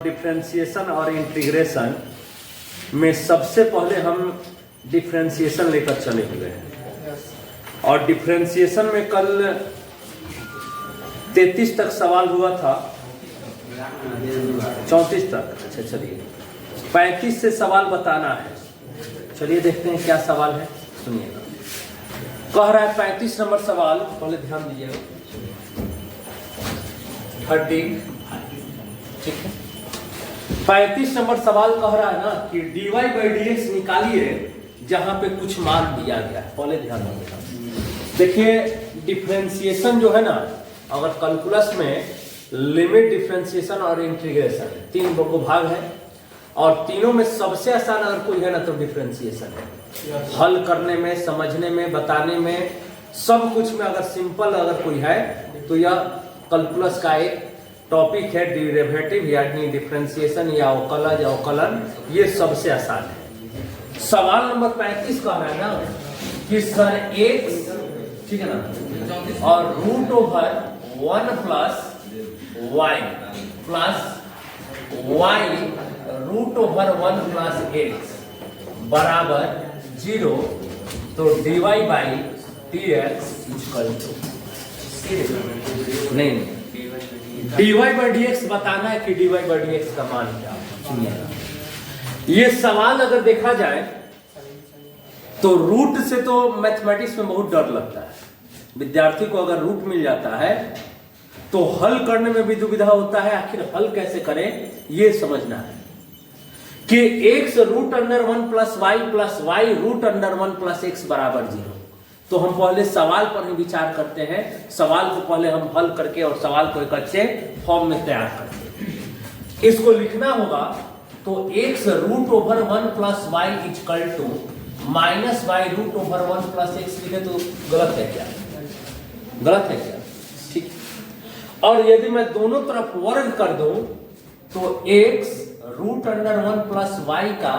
Differentiation और integration में सबसे पहले हम डिफरेंशिएशन लेकर चले हुए हैं और डिफरेंशिएशन में कल 33 तक सवाल हुआ था, 34 तक। अच्छा चलिए 35 से सवाल बताना है। चलिए देखते हैं क्या सवाल है, सुनिएगा। कह रहा है 35 नंबर सवाल, पहले ध्यान दीजिएगा। 30 ठीक है। 35 नंबर सवाल कह रहा है ना कि dy बाई dx निकालिए जहां पे कुछ मान दिया गया है। पहले ध्यान रखिएगा। देखिए डिफरेंशिएशन जो है ना, अगर कैलकुलस में लिमिट, डिफरेंशिएशन और इंटीग्रेशन तीन भाग है और तीनों में सबसे आसान अगर कोई है ना तो डिफरेंशिएशन है। हल करने में, समझने में, बताने में, सब कुछ में अगर सिंपल अगर कोई है तो यह कैलकुलस का एक टॉपिक है। डेरिवेटिव यानी डिफरेंशिएशन या अवकलन ये सबसे आसान है। सवाल नंबर 35 कह रहा है ना कि सर x ठीक है ना और root over 1 plus y root over 1 plus x बराबर 0, तो dy by dx equal to नहीं dy बाई dx बताना है कि dy बाई dx का मान क्या है। ये सवाल अगर देखा जाए तो रूट से तो मैथमेटिक्स में बहुत डर लगता है। विद्यार्थी को अगर रूट मिल जाता है तो हल करने में भी दुविधा होता है, आखिर हल कैसे करें ये समझना है कि x root under 1 plus y root under 1 plus x बराबर 0। तो हम पहले सवाल पर ही विचार करते हैं। सवाल को पहले हम हल करके और सवाल को एक अच्छे फॉर्म में तैयार करते हैं। इसको लिखना होगा तो x root over 1 plus y equal to minus y root over 1 plus x लिखे तो गलत है क्या? गलत है क्या? ठीक। और यदि मैं दोनों तरफ वर्ग कर दूं तो x root under 1 plus y का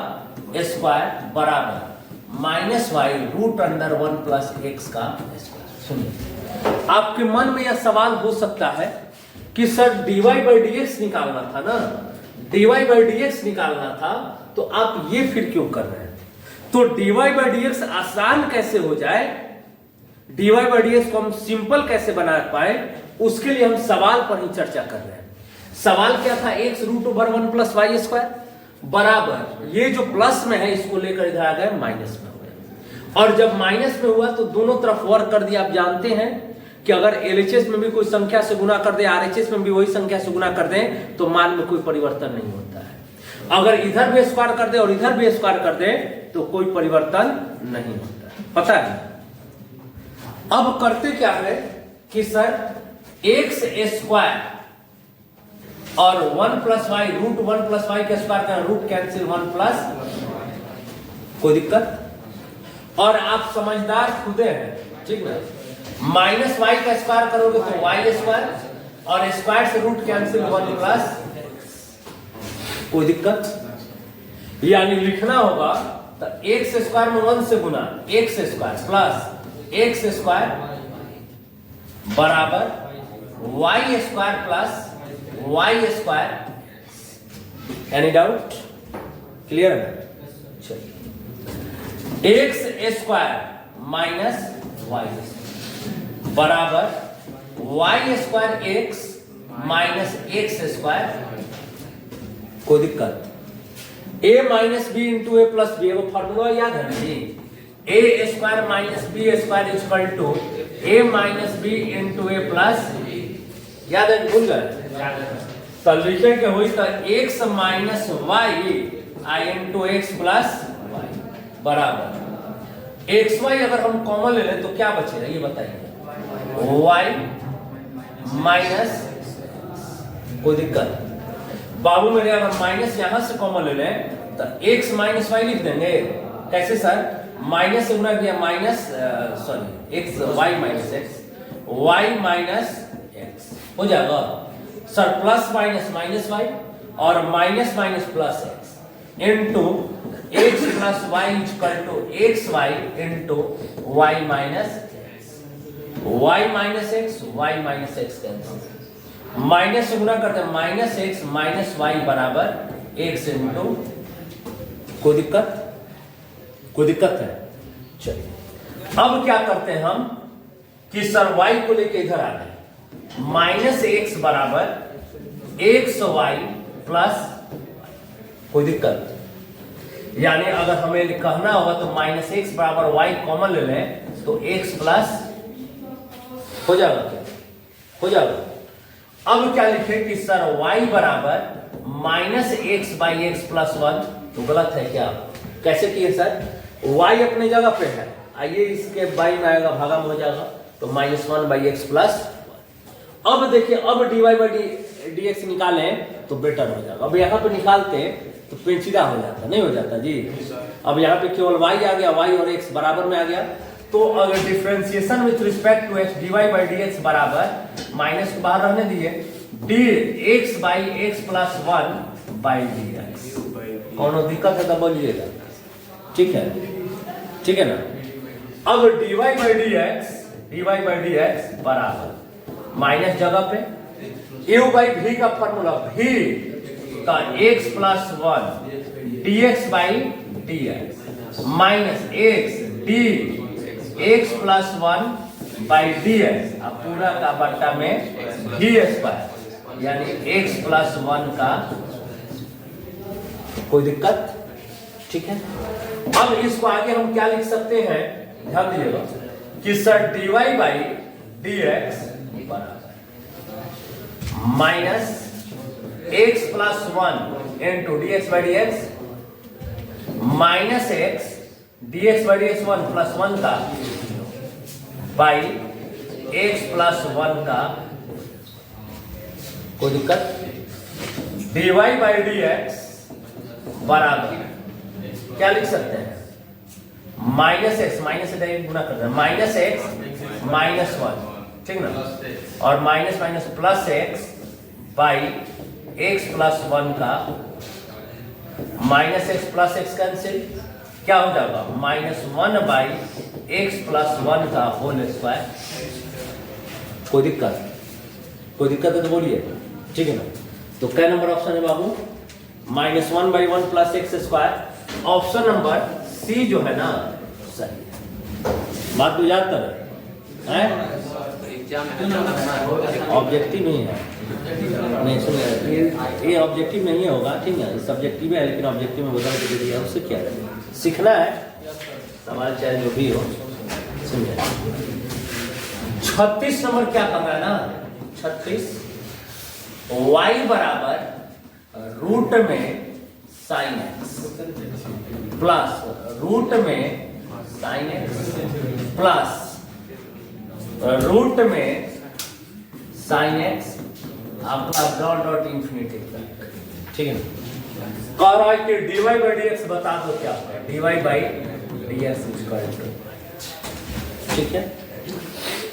स्क्वायर बराबर minus y root under 1 plus x का स्क्वायर। सुनिए, आपके मन में यह सवाल हो सकता है कि सर dy बाई dx निकालना था ना, dy बाई dx निकालना था तो आप ये फिर क्यों कर रहे हैं? तो dy बाई dx आसान कैसे हो जाए, dy बाई dx को हम सिंपल कैसे बना पाए, उसके लिए हम सवाल पर ही चर्चा कर रहे हैं। सवाल क्या था? x root over 1 plus y square बराबर, ये जो प्लस में है इसको लेकर इधर आ गए माइनस में हो गया। और जब माइनस में हुआ तो दोनों तरफ वर्ग कर दिया। आप जानते हैं कि अगर एलएचएस में भी कोई संख्या से गुना कर दे, आरएचएस में भी वही संख्या से गुना कर दें तो मान में कोई परिवर्तन नहीं होता है। अगर इधर भी स्क्वायर कर दे और इधर भी स्क्वायर कर दे तो कोई परिवर्तन नहीं होता है। पता है? अब करते क्या है कि सर एक्स स्क्वायर और 1 plus y root 1 plus y का स्क्वायर का रूट कैंसिल 1 प्लस, कोई दिक्कत? और आप समझदार खुदे हैं, ठीक ना? माइनस वाई का स्क्वायर करोगे तो वाई स्क्वायर और स्क्वायर से रूट कैंसिल 1 प्लस, कोई दिक्कत? यानी लिखना होगा तो एक्स स्क्वायर में 1 से गुना x square plus x square बराबर y square plus y square. Any doubt? Clear है? चलिए एक्स स्क्वायर माइनस वाई बराबर y square x minus x square, कोई दिक्कत? a minus b into a plus b, वो फॉर्मूला याद है ना जी? A square minus b square equal to a minus b into a plus, याद है? भूल गए? तो लिखे के हुई तो x माइनस वाई आई इंटू एक्स प्लस वाई बराबर एक्स वाई। अगर हम कॉमन ले लें तो क्या बचेगा ये बताइए? y माइनस, कोई दिक्कत? बाबू मेरे अगर माइनस यहां से कॉमन ले लें तो x माइनस वाई लिख देंगे। कैसे सर? माइनस से गुना किया minus, sorry x y minus x, y minus x हो जाएगा sir. Plus minus minus y और minus minus plus x into x plus y equal to x y into y minus x, y minus x cancel. Minus से गुना करते हैं, minus x minus y बराबर x into, कोई दिक्कत है? चलिए अब क्या करते हैं हम कि सर वाई को लेके इधर आ गए, माइनस एक्स बराबर एक्स वाई प्लस, कोई दिक्कत? यानी अगर हमें कहना होगा तो माइनस एक्स बराबर वाई कॉमन ले लें तो एक्स प्लस हो जाएगा, क्या हो जाएगा? अब क्या लिखें कि सर y बराबर minus x by x plus one, तो गलत है क्या? कैसे किए सर? y अपने जगह पे है, आइए इसके बाई में आएगा, भागा में हो जाएगा, तो minus one by x plus. अब देखिए, अब dy बाई डी एक्स निकालें तो बेटर हो जाएगा। अब यहाँ पे निकालते तो पेचीदा हो जाता, नहीं हो जाता जी? अब यहाँ पे केवल y आ गया, y और x बराबर में आ गया, तो अगर differentiation with respect to x dy by d x बराबर, माइनस को बाहर रहने दिए, d x by x plus one by d x. कौन दिक्कत है तो बोलिएगा, ठीक है ना? अब dy बाई डी एक्स बराबर माइनस जगह पे u बाई v का फॉर्मूला, v का x plus one D x by d x minus x D x plus one by d x, अब पूरा का बट्टा में डी स्क्वायर, यानी एक्स प्लस वन का, कोई दिक्कत? ठीक है। अब इसको आगे हम क्या लिख सकते हैं, ध्यान दीजिएगा कि sir dy by d x minus x plus one into d x by d x minus x D x by d x one plus one का बाई एक्स प्लस वन का, कोई दिक्कत? dy बाई डी एक्स बराबर क्या लिख सकते हैं, minus x, minus से डायरेक्ट गुना करते हैं, माइनस एक्स माइनस वन, ठीक ना, और minus minus plus x by x plus one का, minus x plus x cancel, क्या हो जाएगा? Minus one by x plus one का होल स्क्वायर। कोई दिक्कत? कोई दिक्कत है तो बोलिए, ठीक है ना? तो क्या नंबर ऑप्शन है बाबू? Minus one by one plus x square. Option number C जो है ना सही। बात तो याद कर, ऑब्जेक्टिव नहीं है, नहीं सुनिए, ये ऑब्जेक्टिव नहीं होगा, ठीक है, सब्जेक्टिव है, लेकिन ऑब्जेक्टिव में बदल के दिया, उससे क्या है, सीखना है, सवाल चाहे जो भी हो। सुनिए 36 नंबर क्या कर रहा है ना, 36 y बराबर रूट में साइन एक्स प्लस रूट में साइन एक्स प्लस रूट में साइन एक्स आपका डॉट डॉट इंफिनिटी तक, ठीक है ना? कह रहा है कि dy बाई डी एक्स बता दो क्या है, dy by d x equal to, ठीक है।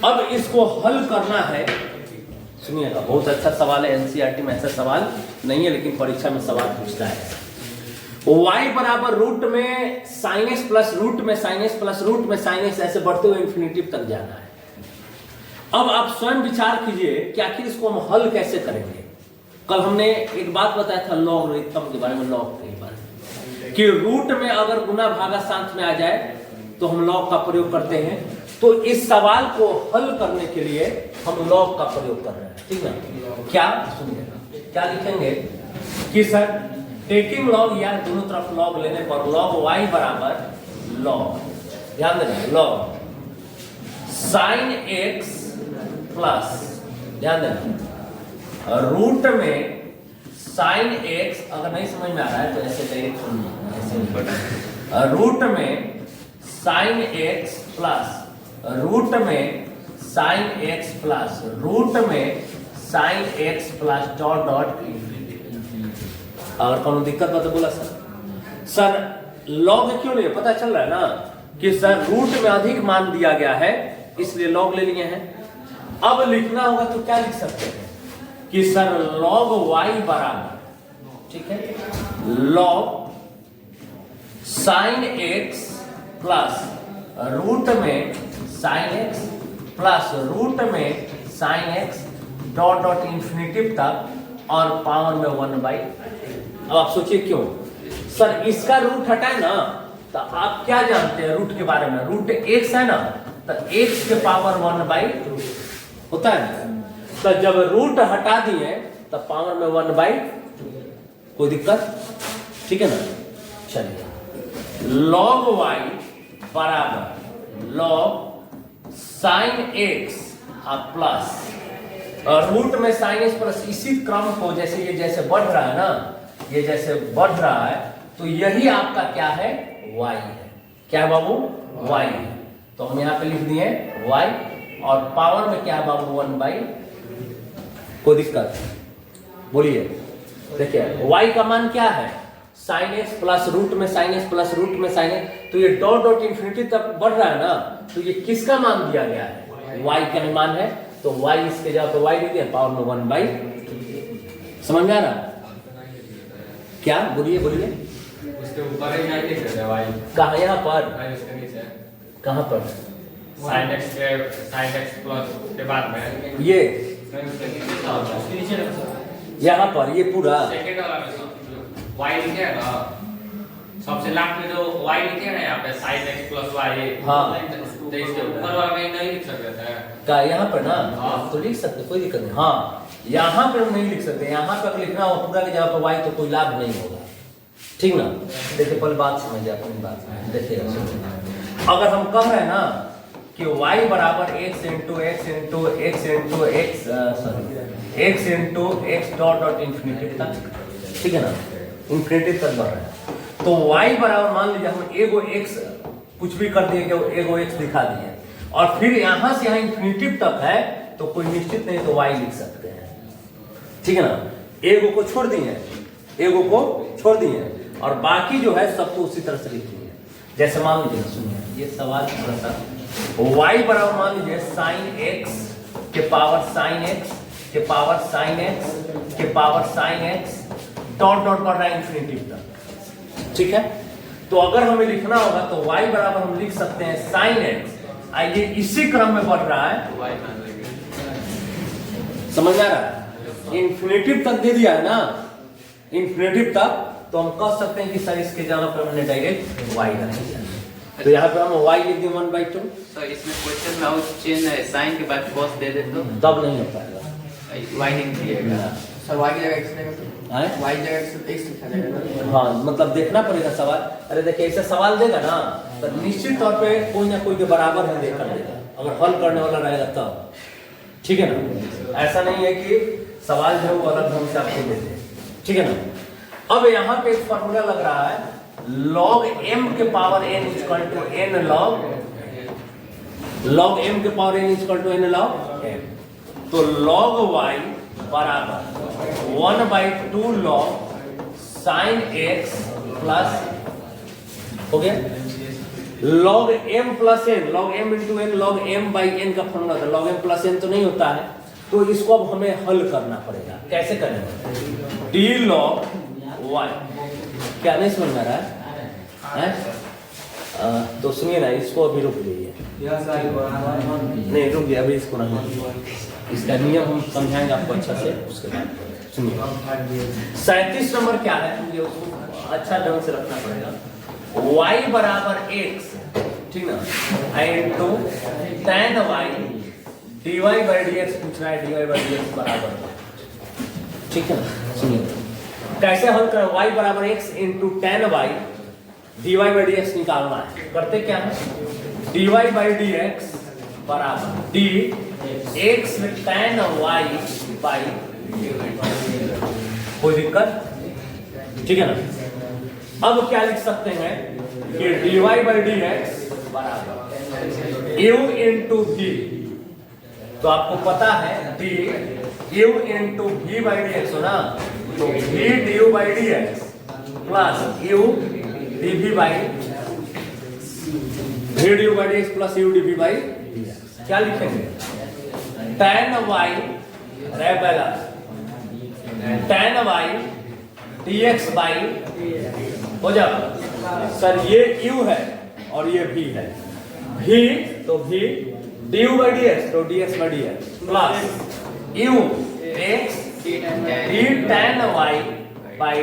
अब इसको हल करना है, सुनिएगा, बहुत अच्छा सवाल है, एनसीईआरटी में ऐसा सवाल नहीं है, लेकिन परीक्षा में सवाल पूछता है। y बराबर रूट में साइन एक्स प्लस रूट में साइन एक्स प्लस रूट में साइन एक्स, ऐसे बढ़ते हुए इन्फिनिटी तक जाना है। अब आप स्वयं विचार कीजिए कि आखिर इसको हम हल कैसे करेंगे। कल हमने एक बात बताया था लॉगरिथम के बारे में, लॉग के बारे में, कि रूट में अगर गुना भागा साथ में आ जाए तो हम लॉग का प्रयोग करते हैं। तो इस सवाल को हल करने के लिए हम लॉग का प्रयोग कर रहे हैं, ठीक है? क्या सुनिए, क्या लिखेंगे कि सर टेकिंग लॉग, या दोनों तरफ लॉग लेने पर लॉग y बराबर लॉग, ध्यान देना, लॉग साइन एक्स प्लस, ध्यान देना, रूट में साइन एक्स, अगर नहीं समझ में आ रहा है तो ऐसे डायरेक्ट सुनिए, रूट में साइन एक्स प्लस रूट में साइन एक्स प्लस रूट में sine x plus dot dot. अगर कौन दिक्कत हो तो बोला सर लॉग क्यों लिए, पता चल रहा है ना कि सर रूट में अधिक मान दिया गया है, इसलिए लॉग ले लिए हैं। अब लिखना होगा तो क्या लिख सकते हैं कि सर log y बराबर, ठीक है, log sine x plus root में साइन x प्लस रूट में sine x dot dot infinitive तक और पावर में 1/। अब आप सोचिए क्यों सर इसका रूट हटाए ना, तो आप क्या जानते हैं रूट के बारे में, रूट x है ना, तो x के पावर 1/, होता है ना। तो जब रूट हटा दिए तो पावर में 1/, कोई दिक्कत, ठीक है ना। चलिए log y बराबर log sin x plus root में sin x प्लस, इसी क्रम को जैसे ये जैसे बढ़ रहा है ना, ये जैसे बढ़ रहा है, तो यही आपका क्या है, y है। क्या है बाबू, y है। तो हम यहाँ पे लिख दिए y, और पावर में क्या है बाबू 1/। कोई दिक्कत, बोलिए। देखिए y का मान क्या है, sin x प्लस रूट में sin x प्लस रूट में sin x, तो ये डॉट डॉट इंफिनिटी तक बढ़ रहा है ना, तो ये किसका मान दिया गया है, y का मान है। तो y इसके जगह पे y लिख दिया, पावर में 1/। समझ में आ रहा, क्या, बोलिए बोलिए। उसके ऊपर ही नहीं लिख रहे y, कहाँ, यहाँ पर, उसके नीचे कहाँ पर, sin x प्लस के बाद में ये उसके नीचे यहाँ पर, ये पूरा सेकंड वाला में y लिखे है ना, सबसे लास्ट में जो y लिखे है ना यहाँ पे sin x प्लस y, हाँ, तो इसके ऊपर वाला में नहीं लिख सकते थे का यहाँ पर ना, हाँ। तो लिख सकते, कोई दिक्कत नहीं। हाँ यहाँ पे हम नहीं लिख सकते, यहाँ पे अगर लिखना हो पूरा की जगह पर y, तो कोई लाभ नहीं होगा, ठीक ना। देखिए पहले बात समझिए, अपनी बात देखिएगा। अगर हम कह रहे हैं ना कि y बराबर x into x into x into x, sorry x into x dot dot infinity तक, ठीक है ना, इंफिनिटी तक बढ़ रहा है, तो y बराबर मान लीजिए हम एगो x कुछ भी कर दिए, एगो x दिखा दिए, और फिर यहां से यहाँ इंफिनिटी तक है, तो कोई निश्चित नहीं, तो y लिख सकते हैं, ठीक है ना। एगो को छोड़ दिए, एगो को छोड़ दिए, और बाकी जो है सबको उसी तरह से लिख दिए। जैसे मान लीजिए, सुनिए ये सवाल थोड़ा सा, y बराबर मान लीजिए sin x के पावर sin x के पावर sin x के power sin x dot dot बढ़ रहा है इंफिनिटी तक, ठीक है। तो अगर हमें लिखना होगा तो y बराबर हम लिख सकते हैं sin x, ये इसी क्रम में बढ़ रहा है, समझ आ रहा है, इंफिनिटी तक दे दिया है ना, इंफिनिटी तक, तो हम कह सकते हैं कि सर इसके जगह पर हमने डायरेक्ट y रख दिया, तो यहाँ पे हम y लिख दिए 1/2। तो इसमें क्वेश्चन में उस चेंज है साइन के बाद cos दे दे तो तब नहीं हो पाएगा, y नहीं दिएगा सर y की जगह x लेंगे, हैं? y की जगह x लिखा जाएगा। हाँ मतलब देखना पड़ेगा सवाल। अरे देखिए ऐसे सवाल देगा ना, तो निश्चित तौर पे कोई ना कोई के बराबर है देकर देगा, अगर हल करने वाला रहेगा तब, ठीक है ना। ऐसा नहीं है कि सवाल जो वो अलग ढंग से आपको दे दे, ठीक है ना। अब यहाँ पे एक फॉर्मूला लग रहा है, log m के power n equal to n log m के power n equal to n log m, तो log y बराबर 1/2 log sin x प्लस, हो गया, log m plus n, log m into n, log m by n का formula था, log m plus n तो नहीं होता है, तो इसको अब हमें हल करना पड़ेगा। कैसे करेंगे, d log y, क्या नहीं समझ में आ रहा है? तो सुनिए ना, इसको अभी रुक जाइए, नहीं रुक गया अभी, इसको नहीं, इसका नियम हम समझाएंगे आपको अच्छा से, उसके बाद सुनिए। 37 नंबर क्या है, मुझे उसको अच्छा ढंग से रखना पड़ेगा। y बराबर x, ठीक ना, into tan y dy by dx पूछ रहा है, dy बाई dx बराबर, ठीक है ना। सुनिए कैसे हल करें, y बराबर x into tan y dy by dx निकालना है। करते क्या है, dy बाई dx बराबर d x tan y by, कोई दिक्कत, ठीक है ना। अब क्या लिख सकते हैं कि dy बाई dx बराबर u इंटू v, तो आपको पता है d u into v by dx हो ना, तो v du by dx plus u dv by v du by dx plus u dv by dx, क्या लिखेंगे, tan y रे balance tan y dx by, हो जाएगा सर, ये u है और ये v है, v तो v du बाई dx तो dx by dx plus u x d tan y by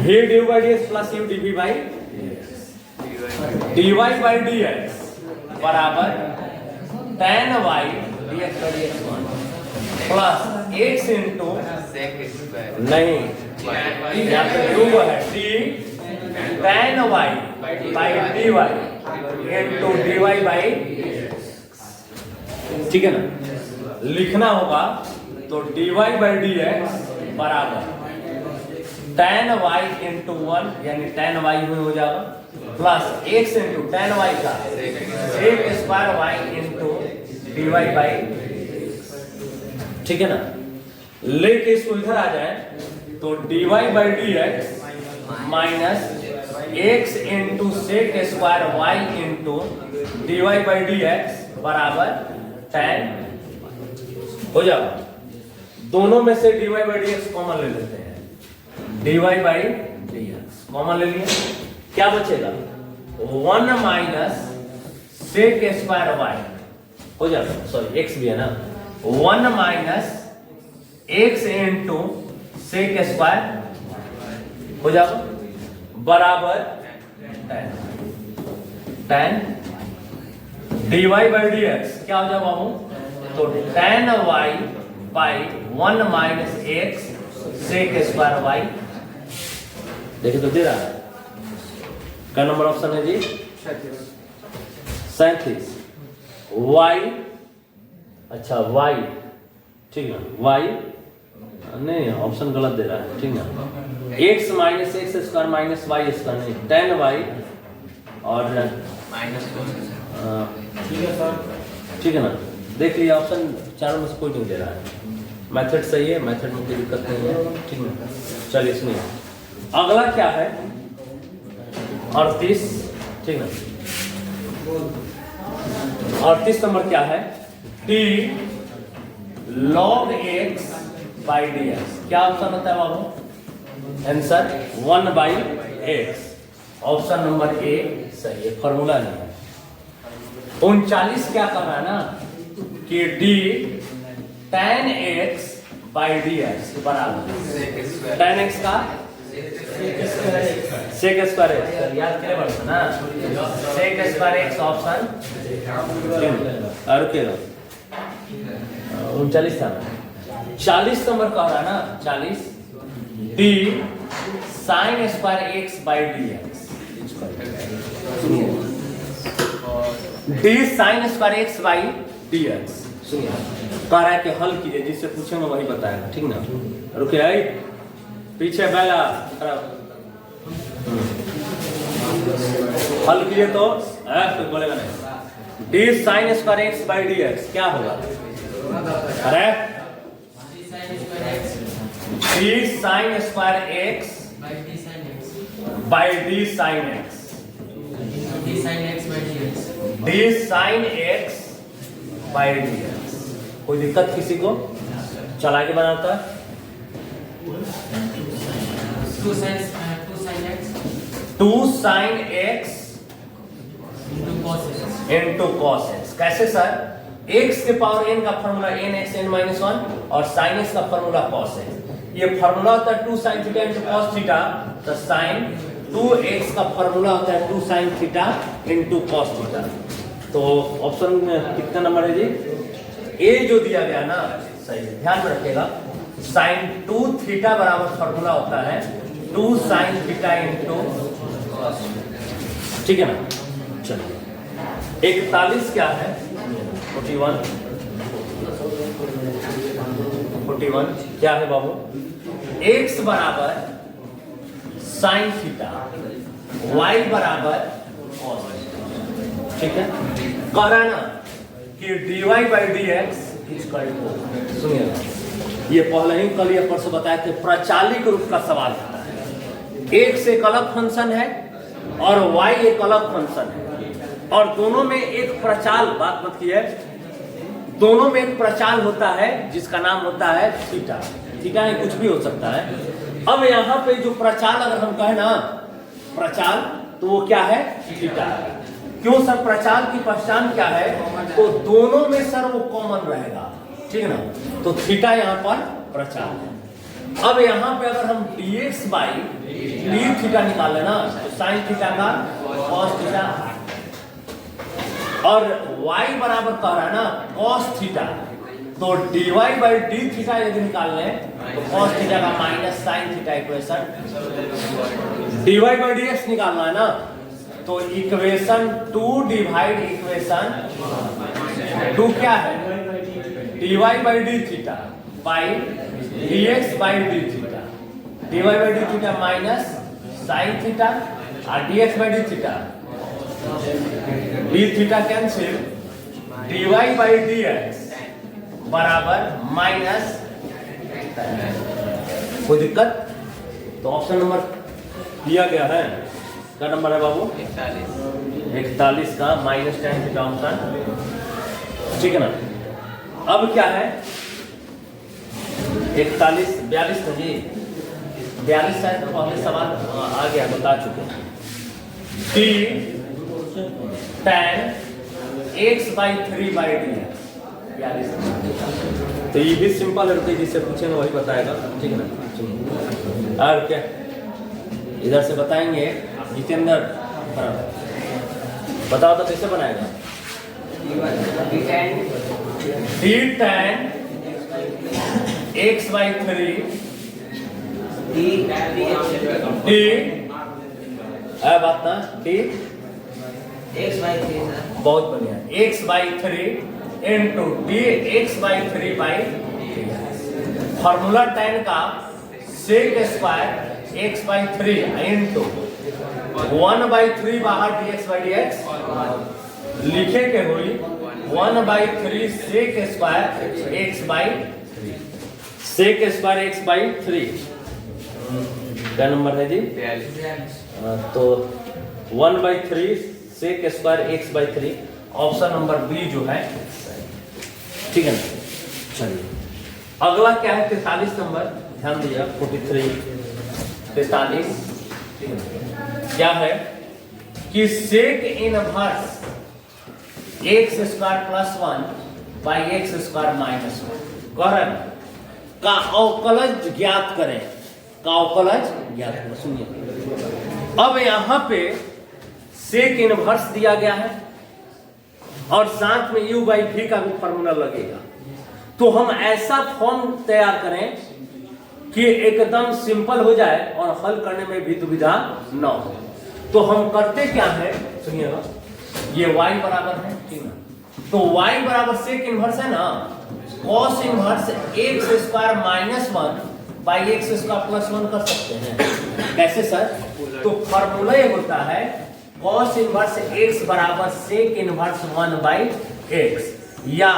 v dy by dx plus u dv by dy by dx बराबर tan y dx by dx plus x into sec square नहीं यहाँ पे u है d tan y by dy into dy by, ठीक है ना, लिखना होगा तो dy by dx बराबर tan y इंटू 1 यानी tan y हो जाएगा plus x into tan y का sec square y into dy by, ठीक है ना। लेके इसको इधर आ जाए तो dy by dx minus x into sec square y into dy by dx बराबर tan हो जाएगा। दोनों में से dy by dx कॉमन ले लेते हैं, dy by dx कॉमन ले लिए, क्या बचेगा 1 माइनस सेक स्क्वायर y हो जाएगा, सॉरी x भी है ना, 1 minus x into sec square हो जाएगा बराबर tan dy by dx क्या हो जाएगा बाबू, तो tan y by 1 minus x sec square y, देखिए तो दे रहा है, क्या नंबर ऑप्शन है जी 37, y, अच्छा y, ठीक है y नहीं ऑप्शन गलत दे रहा है, ठीक है, x minus x square minus y square नहीं, tan y और माइनस ठीक है सर, ठीक है ना, देख लिया ऑप्शन चारों में से कोई नहीं दे रहा है, मेथड सही है, मेथड में कोई दिक्कत नहीं है, ठीक है। चलिए इसमें अगला क्या है 38, ठीक है, 38 नंबर क्या है t log x by dx, क्या ऑप्शन होता है बाबू, answer 1 by x, option number A सही है, फॉर्मूला नहीं है। 39 क्या कर रहा है ना कि d tan x by dx बराबर tan x का सेक स्क्वायर एक्स, याद करे बढ़ता ना, सेक स्क्वायर एक्स ऑप्शन, और क्या 39 था ना, 40 नंबर कह रहा है ना, 40 d sin square x by dx, d sin square x by dx सुनिए, कह रहा है कि हल कीजिए, जिससे पूछेंगे वही बताएगा, ठीक ना, रुके आई पीछे बैला हल कीजिए तो कोई बोलेगा नहीं, d sin square x by dx क्या होगा, अरे d sin square x by d sin x, d sin x by dx, कोई दिक्कत किसी को, चला के बनाता है 2 sin x into cos x, कैसे सर, x के पावर n का formula n x n minus 1 और sin x का फॉर्मूला cos x, ये फॉर्मूला होता है 2 sin theta into cos theta, तो sin 2x का फॉर्मूला होता है 2 sin theta into cos theta, तो ऑप्शन में कितना नंबर है जी, ए जो दिया गया ना सही है, ध्यान में रखिएगा, sin 2 थीटा बराबर फॉर्मूला होता है 2 sin थीटा into, ठीक है ना। चलिए 41 क्या है 41 क्या है बाबू, x बराबर sin थीटा y बराबर cos, ठीक है, कह रहा ना कि dy by dx equal to, सुनिए ये पहले ही कल या परसों बताए थे, प्रचालिक रूप का सवाल था, x एक अलग फंक्शन है और y एक अलग फंक्शन है, और दोनों में एक प्रचाल, बात मत कीजिए, दोनों में एक प्रचाल होता है जिसका नाम होता है थीटा, थीटा है कुछ भी हो सकता है। अब यहाँ पे जो प्रचाल अगर हम कहें ना प्रचाल, तो वो क्या है थीटा। क्यों सर, प्रचाल की पहचान क्या है, तो दोनों में सर वो कॉमन रहेगा, ठीक है ना, तो थीटा यहाँ पर प्रचार है। अब यहाँ पे अगर हम dx बाई डी थीटा निकाले ना, तो साइन थीटा का cos थीटा, और y बराबर कह रहा है ना cos थीटा, तो dy बाई डी थीटा यदि निकाल लें तो cos थीटा का minus sine theta equation, dy by dx निकालना है ना, तो इक्वेशन 2 डिवाइड इक्वेशन 2 क्या है, dy by D theta by dx by D theta, dy by D theta minus sine theta और dx by D theta, D theta cancel, dy by dx बराबर minus, कोई दिक्कत? तो ऑप्शन नंबर दिया गया है, क्या नंबर है बाबू? 41 का माइनस tan थीटा ऑप्शन, ठीक है ना। अब क्या है 41 42 था जी, 42 शायद तो पहले सवाल आ गया, बता चुके हैं। t tan x by 3 by D है 42, तो ये भी सिंपल है, जिससे पूछेंगे वही बताएगा, ठीक है ना। और क्या इधर से बताएंगे जितेंद्र, बताओ तो कैसे बनाएगा, d tan x by 3 d बात ना d x बाई 3 सर, बहुत बढ़िया, x by 3 into d x by 3 by, formula tan का sec square x by 3 into 1 by 3 बाहर dx बाई dx, लिखे के हुई 1 by 3 sec square x by 3, sec square x by 3, क्या number है जी? तो 1 by 3 sec square x by 3, option number B जो है, ठीक है ना। चलिए अगला क्या है 43 नंबर, ध्यान दीजिए 43 क्या है कि sec inverse x square plus 1 by x square minus 1 कह रहे हैं का अवकलज ज्ञात करें, का अवकलज ज्ञात करें। सुनिए अब यहाँ पे सेक इनवर्स दिया गया है और साथ में u बाई v का भी फॉर्मूला लगेगा, तो हम ऐसा फॉर्म तैयार करें कि एकदम सिंपल हो जाए और हल करने में भी दुविधा न हो। तो हम करते क्या है, सुनिएगा, ये y बराबर है, ठीक है, तो y बराबर सेक इनवर्स है ना, cos inverse x square minus 1 by x square plus 1 कर सकते हैं। कैसे सर? तो फॉर्मूला ये होता है cos इनवर्स x बराबर सेक इनवर्स 1 बाई x, या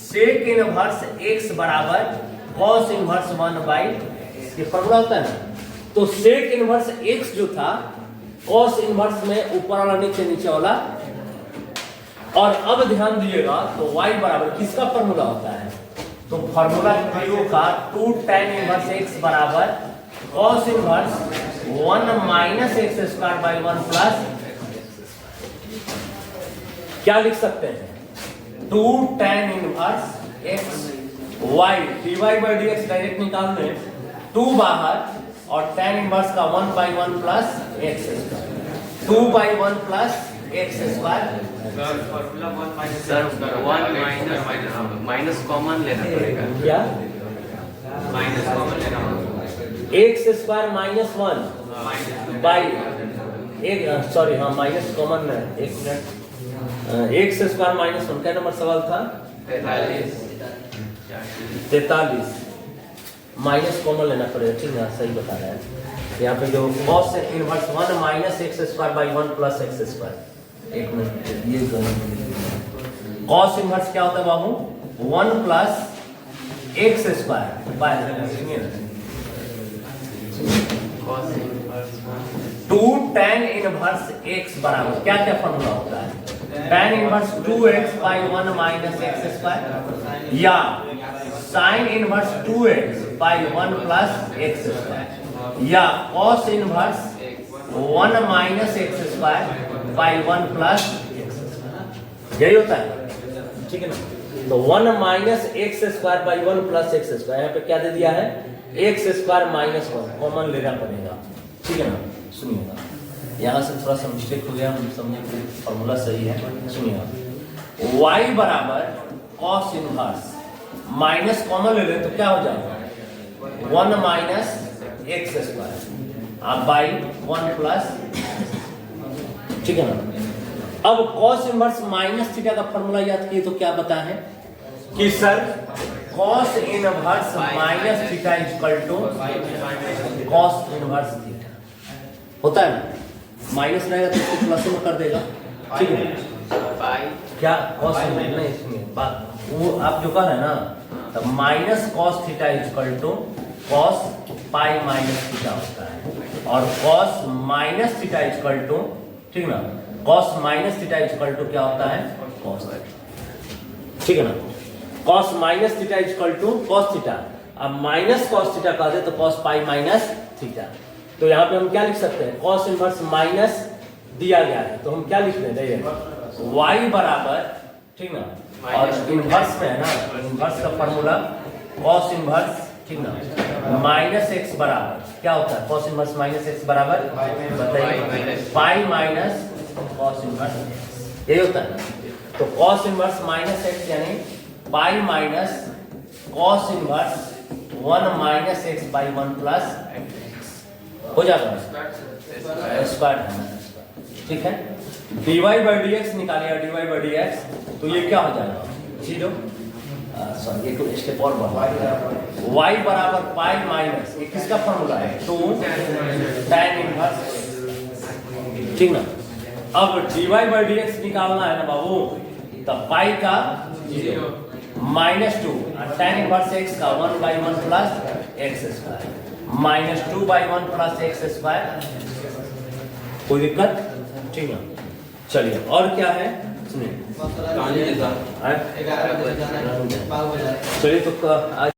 सेक इनवर्स x बराबर cos इनवर्स 1 बाई, ये फॉर्मूला होता है ना। तो सेक इनवर्स x जो था cos इनवर्स में ऊपर वाला नीचे, नीचे वाला, और अब ध्यान दिएगा तो y बराबर किसका फॉर्मूला होता है, तो फॉर्मूला का 2 tan इनवर्स x बराबर cos inverse 1 minus x square by 1 plus, क्या लिख सकते हैं 2 tan inverse x y, dy by dx direct निकाल लें, 2 बाहर और tan इनवर्स का 1 by 1 plus x square, 2 by 1 plus x square, sir 1 minus common लेना पड़ेगा, क्या माइनस कॉमन लेना होगा, एक्स स्क्वायर माइनस 1 बाई एक, सॉरी हाँ माइनस कॉमन है, एक मिनट, एक्स स्क्वायर माइनस 1, क्या नंबर सवाल था 43, माइनस कॉमन लेना पड़ेगा, ठीक है सही बता रहे हैं। यहाँ पे जो cos inverse 1 minus x square by 1 plus x square, एक मिनट ये cos इनवर्स क्या होता है बाबू 1 plus x square by 2 tan inverse x बराबर क्या क्या फॉर्मूला होता है, tan inverse 2x by 1 minus x square, या sin inverse 2x by 1 plus x square, या cos inverse 1 minus x square by 1 plus x square, यही होता है, ठीक है ना। तो 1 minus x square by 1 plus x square, यहाँ पे क्या दे दिया है, एक्स स्क्वायर माइनस 1 कॉमन लेना पड़ेगा, ठीक है ना। सुनिएगा, यहाँ से थोड़ा सा मिस्टेक हो गया, हम समझे कि फॉर्मूला सही है। सुनिएगा, y बराबर कॉस इनवर्स माइनस कॉमन ले लें तो क्या हो जाएगा, 1 माइनस एक्स स्क्वायर आप बाई 1 प्लस, ठीक है ना। अब कॉस इनवर्स माइनस थीटा का फॉर्मूला याद किए तो क्या बता है कि sir cos inverse minus theta equal to cos inverse theta होता है ना, माइनस रहेगा तो उसको प्लस में कर देगा, ठीक है। क्या कॉस नहीं, इसमें बात वो आप जो कह रहे हैं ना, तो minus cos theta equal to cos pi minus theta होता है, और cos minus theta equal to, ठीक ना, cos minus theta equal to क्या होता है, कॉस थीटा, ठीक है ना। Cos minus theta equal to cos theta, अब माइनस कॉस थीटा कह दे तो कॉस पाई माइनस थीटा, तो यहाँ पे हम क्या लिख सकते हैं, कॉस इनवर्स माइनस दिया गया है तो हम क्या लिख देते हैं, y बराबर, ठीक ना, और इनवर्स में है ना, इनवर्स का फॉर्मूला कॉस इनवर्स, ठीक ना, माइनस एक्स बराबर क्या होता है, कॉस इनवर्स माइनस एक्स बराबर बताइए, पाई माइनस कॉस इनवर्स, यही होता है ना। तो कॉस इनवर्स माइनस एक्स यानी pi minus cos inverse 1 minus x by 1 plus हो जाएगा, स्क्वायर, ठीक है। dy by dx निकालिएगा, dy by dx, तो ये क्या हो जाएगा, 0, सॉरी एक स्टेप और बढ़ा, y बराबर पाई माइनस, ये किसका फॉर्मूला है, 2 tan इनवर्स, ठीक ना। अब dy बाई dx निकालना है ना बाबू, तब पाई का 0 माइनस 2 tan इनवर्स x का 1 by 1 plus x square minus 2 by 1 plus x square, कोई दिक्कत, ठीक ना। चलिए और क्या है, सुनिए, चलिए तो आज